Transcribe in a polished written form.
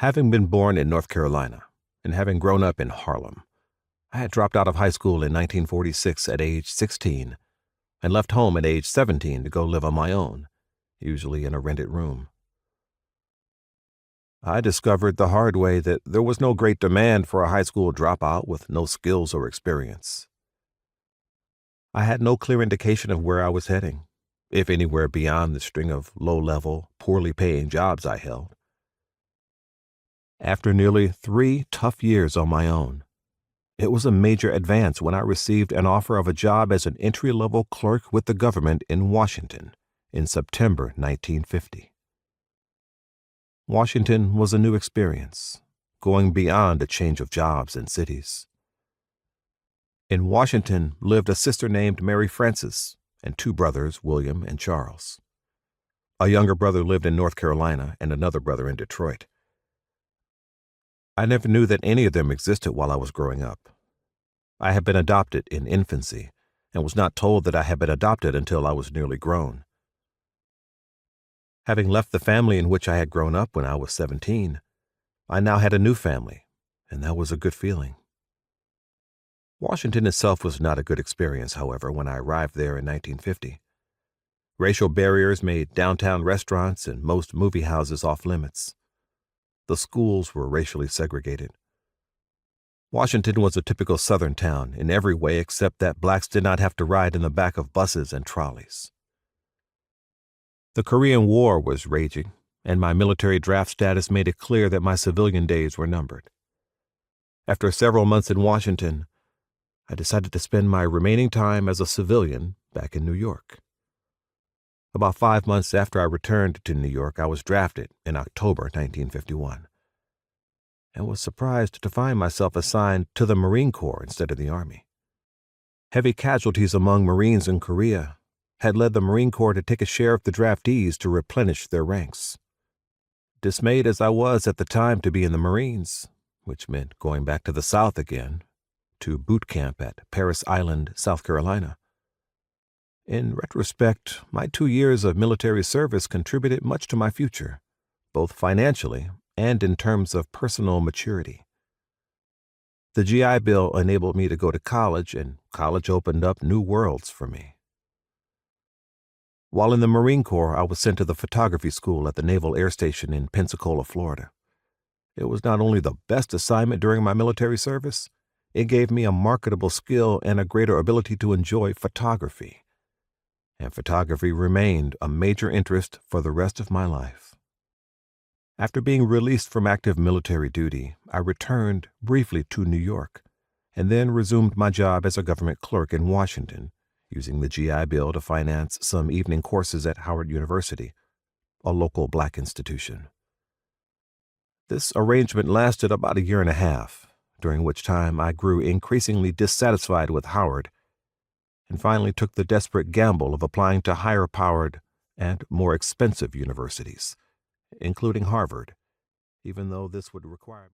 Having been born in North Carolina and having grown up in Harlem, I had dropped out of high school in 1946 at age 16 and left home at age 17 to go live on my own, usually in a rented room. I discovered the hard way that there was no great demand for a high school dropout with no skills or experience. I had no clear indication of where I was heading, if anywhere beyond the string of low-level, poorly paying jobs I held. After nearly 3 tough years on my own, it was a major advance when I received an offer of a job as an entry-level clerk with the government in Washington in September 1950. Washington was a new experience, going beyond a change of jobs and cities. In Washington lived a sister named Mary Frances and 2 brothers, William and Charles. A younger brother lived in North Carolina and another brother in Detroit. I never knew that any of them existed while I was growing up. I had been adopted in infancy and was not told that I had been adopted until I was nearly grown. Having left the family in which I had grown up when I was 17, I now had a new family, and that was a good feeling. Washington itself was not a good experience, however, when I arrived there in 1950. Racial barriers made downtown restaurants and most movie houses off-limits. The schools were racially segregated. Washington was a typical Southern town in every way except that blacks did not have to ride in the back of buses and trolleys. The Korean War was raging, and my military draft status made it clear that my civilian days were numbered. After several months in Washington, I decided to spend my remaining time as a civilian back in New York. About 5 months after I returned to New York, I was drafted in October 1951, and was surprised to find myself assigned to the Marine Corps instead of the Army. Heavy casualties among Marines in Korea had led the Marine Corps to take a share of the draftees to replenish their ranks. Dismayed as I was at the time to be in the Marines, which meant going back to the South again, to boot camp at Parris Island, South Carolina. In retrospect, my 2 years of military service contributed much to my future, both financially and in terms of personal maturity. The GI Bill enabled me to go to college, and college opened up new worlds for me. While in the Marine Corps, I was sent to the photography school at the Naval Air Station in Pensacola, Florida. It was not only the best assignment during my military service, it gave me a marketable skill and a greater ability to enjoy photography. And photography remained a major interest for the rest of my life. After being released from active military duty, I returned briefly to New York, and then resumed my job as a government clerk in Washington, using the GI Bill to finance some evening courses at Howard University, a local black institution. This arrangement lasted about 1.5 years, during which time I grew increasingly dissatisfied with Howard, and finally took the desperate gamble of applying to higher-powered and more expensive universities, including Harvard, even though this would require